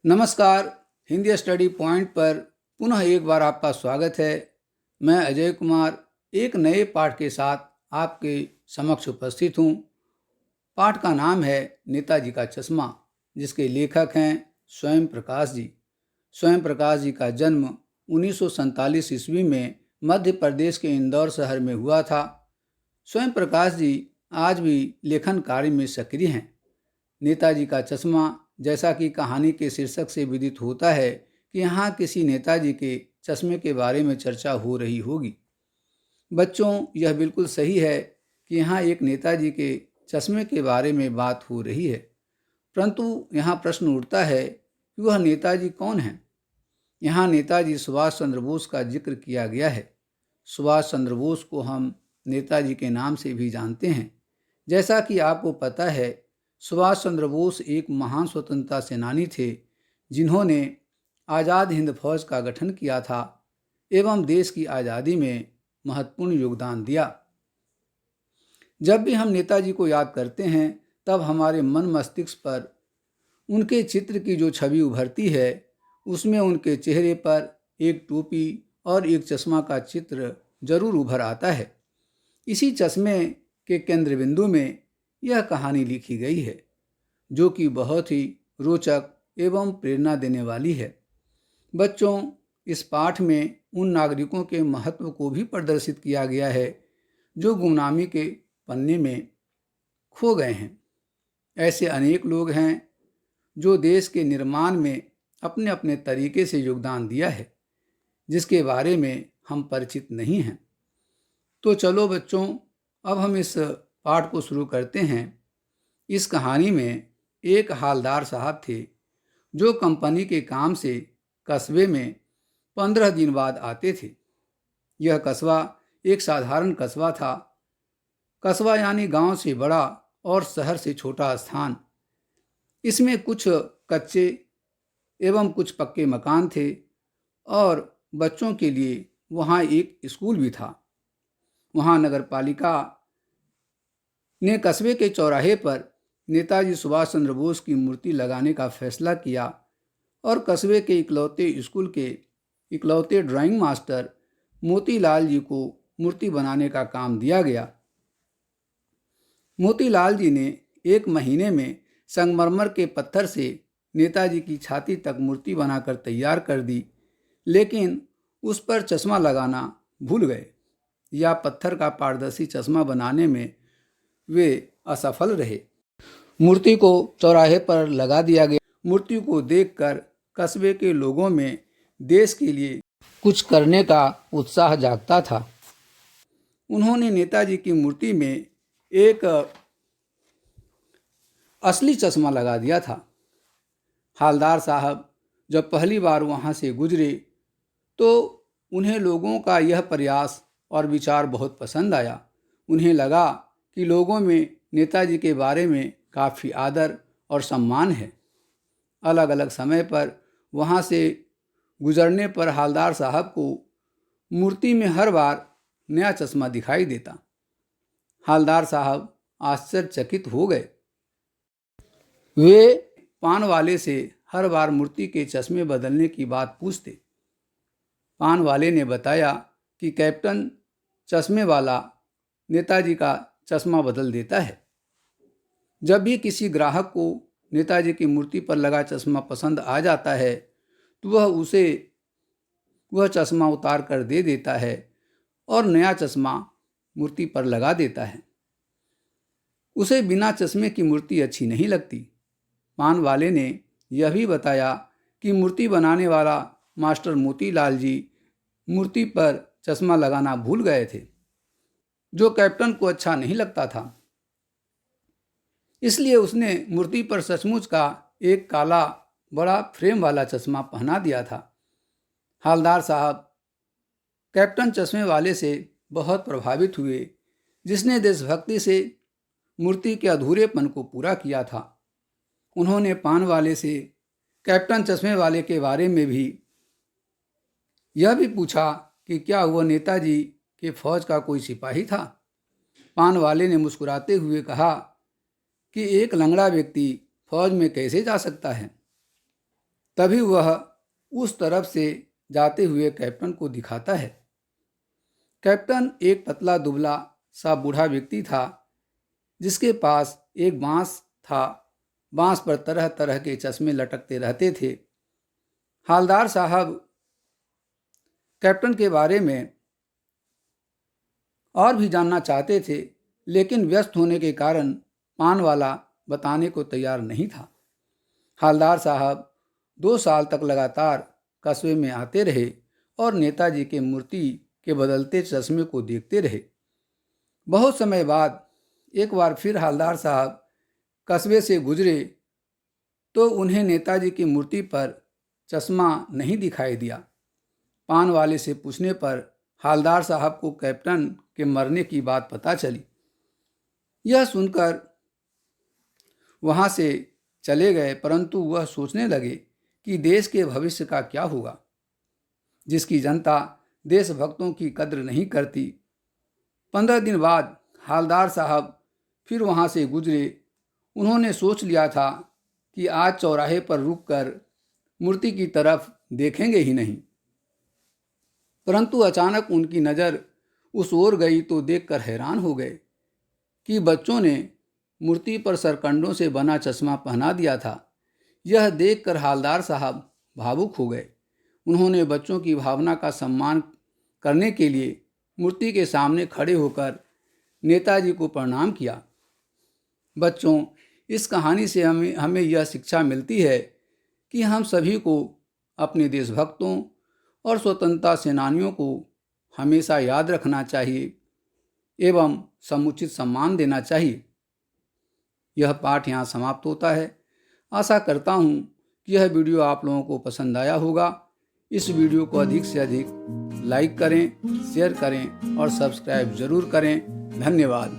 नमस्कार। Hindi study point पर पुनः एक बार आपका स्वागत है। मैं अजय कुमार एक नए पाठ के साथ आपके समक्ष उपस्थित हूँ। पाठ का नाम है नेताजी का चश्मा, जिसके लेखक हैं स्वयं प्रकाश जी। स्वयं प्रकाश जी का जन्म 1947 ईस्वी में मध्य प्रदेश के इंदौर शहर में हुआ था। स्वयं प्रकाश जी आज भी लेखन कार्य में सक्रिय हैं। नेताजी का चश्मा, जैसा कि कहानी के शीर्षक से विदित होता है कि यहाँ किसी नेताजी के चश्मे के बारे में चर्चा हो रही होगी। बच्चों, यह बिल्कुल सही है कि यहाँ एक नेताजी के चश्मे के बारे में बात हो रही है, परंतु यहाँ प्रश्न उठता है कि वह नेताजी कौन है। यहाँ नेताजी सुभाष चंद्र बोस का जिक्र किया गया है। सुभाष चंद्र बोस को हम नेताजी के नाम से भी जानते हैं। जैसा कि आपको पता है, सुभाष चंद्र बोस एक महान स्वतंत्रता सेनानी थे, जिन्होंने आज़ाद हिंद फौज का गठन किया था एवं देश की आज़ादी में महत्वपूर्ण योगदान दिया। जब भी हम नेताजी को याद करते हैं, तब हमारे मन मस्तिष्क पर उनके चित्र की जो छवि उभरती है, उसमें उनके चेहरे पर एक टोपी और एक चश्मा का चित्र जरूर उभर आता है। इसी चश्मे के केंद्र बिंदु में यह कहानी लिखी गई है, जो कि बहुत ही रोचक एवं प्रेरणा देने वाली है। बच्चों, इस पाठ में उन नागरिकों के महत्व को भी प्रदर्शित किया गया है जो गुमनामी के पन्ने में खो गए हैं। ऐसे अनेक लोग हैं जो देश के निर्माण में अपने अपने तरीके से योगदान दिया है, जिसके बारे में हम परिचित नहीं हैं। तो चलो बच्चों, अब हम इस पाठ को शुरू करते हैं। इस कहानी में एक हालदार साहब थे, जो कंपनी के काम से कस्बे में 15 दिन बाद आते थे। यह कस्बा एक साधारण कस्बा था। कस्बा यानी गांव से बड़ा और शहर से छोटा स्थान। इसमें कुछ कच्चे एवं कुछ पक्के मकान थे और बच्चों के लिए वहाँ एक स्कूल भी था। वहाँ नगर पालिका ने कस्बे के चौराहे पर नेताजी सुभाष चंद्र बोस की मूर्ति लगाने का फैसला किया और कस्बे के इकलौते स्कूल के इकलौते ड्राइंग मास्टर मोतीलाल जी को मूर्ति बनाने का काम दिया गया। मोतीलाल जी ने 1 महीने में संगमरमर के पत्थर से नेताजी की छाती तक मूर्ति बनाकर तैयार कर दी, लेकिन उस पर चश्मा लगाना भूल गए या पत्थर का पारदर्शी चश्मा बनाने में वे असफल रहे। मूर्ति को चौराहे पर लगा दिया गया। मूर्ति को देखकर कस्बे के लोगों में देश के लिए कुछ करने का उत्साह जागता था। उन्होंने नेताजी की मूर्ति में एक असली चश्मा लगा दिया था। हालदार साहब जब पहली बार वहाँ से गुजरे तो उन्हें लोगों का यह प्रयास और विचार बहुत पसंद आया। उन्हें लगा कि लोगों में नेताजी के बारे में काफ़ी आदर और सम्मान है। अलग अलग समय पर वहाँ से गुजरने पर हालदार साहब को मूर्ति में हर बार नया चश्मा दिखाई देता। हालदार साहब आश्चर्यचकित हो गए। वे पान वाले से हर बार मूर्ति के चश्मे बदलने की बात पूछते। पान वाले ने बताया कि कैप्टन चश्मे वाला नेताजी का चश्मा बदल देता है। जब भी किसी ग्राहक को नेताजी की मूर्ति पर लगा चश्मा पसंद आ जाता है, तो वह चश्मा उतार कर दे देता है और नया चश्मा मूर्ति पर लगा देता है। उसे बिना चश्मे की मूर्ति अच्छी नहीं लगती। पान वाले ने यह भी बताया कि मूर्ति बनाने वाला मास्टर मोतीलाल जी मूर्ति पर चश्मा लगाना भूल गए थे, जो कैप्टन को अच्छा नहीं लगता था। इसलिए उसने मूर्ति पर सचमुच का एक काला बड़ा फ्रेम वाला चश्मा पहना दिया था। हालदार साहब कैप्टन चश्मे वाले से बहुत प्रभावित हुए, जिसने देशभक्ति से मूर्ति के अधूरेपन को पूरा किया था। उन्होंने पान वाले से कैप्टन चश्मे वाले के बारे में भी यह भी पूछा कि क्या वह नेताजी के फौज का कोई सिपाही था। पान वाले ने मुस्कुराते हुए कहा कि एक लंगड़ा व्यक्ति फौज में कैसे जा सकता है। तभी वह उस तरफ से जाते हुए कैप्टन को दिखाता है। कैप्टन एक पतला दुबला सा बूढ़ा व्यक्ति था जिसके पास एक बांस था। बांस पर तरह तरह के चश्मे लटकते रहते थे। हालदार साहब कैप्टन के बारे में और भी जानना चाहते थे, लेकिन व्यस्त होने के कारण पान वाला बताने को तैयार नहीं था। हालदार साहब 2 साल तक लगातार कस्बे में आते रहे और नेताजी के मूर्ति के बदलते चश्मे को देखते रहे। बहुत समय बाद एक बार फिर हालदार साहब कस्बे से गुजरे तो उन्हें नेताजी की मूर्ति पर चश्मा नहीं दिखाई दिया। पान वाले से पूछने पर हालदार साहब को कैप्टन के मरने की बात पता चली। यह सुनकर वहाँ से चले गए, परंतु वह सोचने लगे कि देश के भविष्य का क्या होगा। जिसकी जनता देशभक्तों की कद्र नहीं करती। 15 दिन बाद हालदार साहब फिर वहाँ से गुजरे। उन्होंने सोच लिया था कि आज चौराहे पर रुककर मूर्ति की तरफ देखेंगे ही नहीं, परंतु अचानक उनकी नज़र उस ओर गई तो देखकर हैरान हो गए कि बच्चों ने मूर्ति पर सरकंडों से बना चश्मा पहना दिया था। यह देखकर हालदार साहब भावुक हो गए। उन्होंने बच्चों की भावना का सम्मान करने के लिए मूर्ति के सामने खड़े होकर नेताजी को प्रणाम किया। बच्चों, इस कहानी से हमें यह शिक्षा मिलती है कि हम सभी को अपने देशभक्तों और स्वतंत्रता सेनानियों को हमेशा याद रखना चाहिए एवं समुचित सम्मान देना चाहिए। यह पाठ यहाँ समाप्त होता है। आशा करता हूँ कि यह वीडियो आप लोगों को पसंद आया होगा। इस वीडियो को अधिक से अधिक लाइक करें, शेयर करें और सब्सक्राइब जरूर करें। धन्यवाद।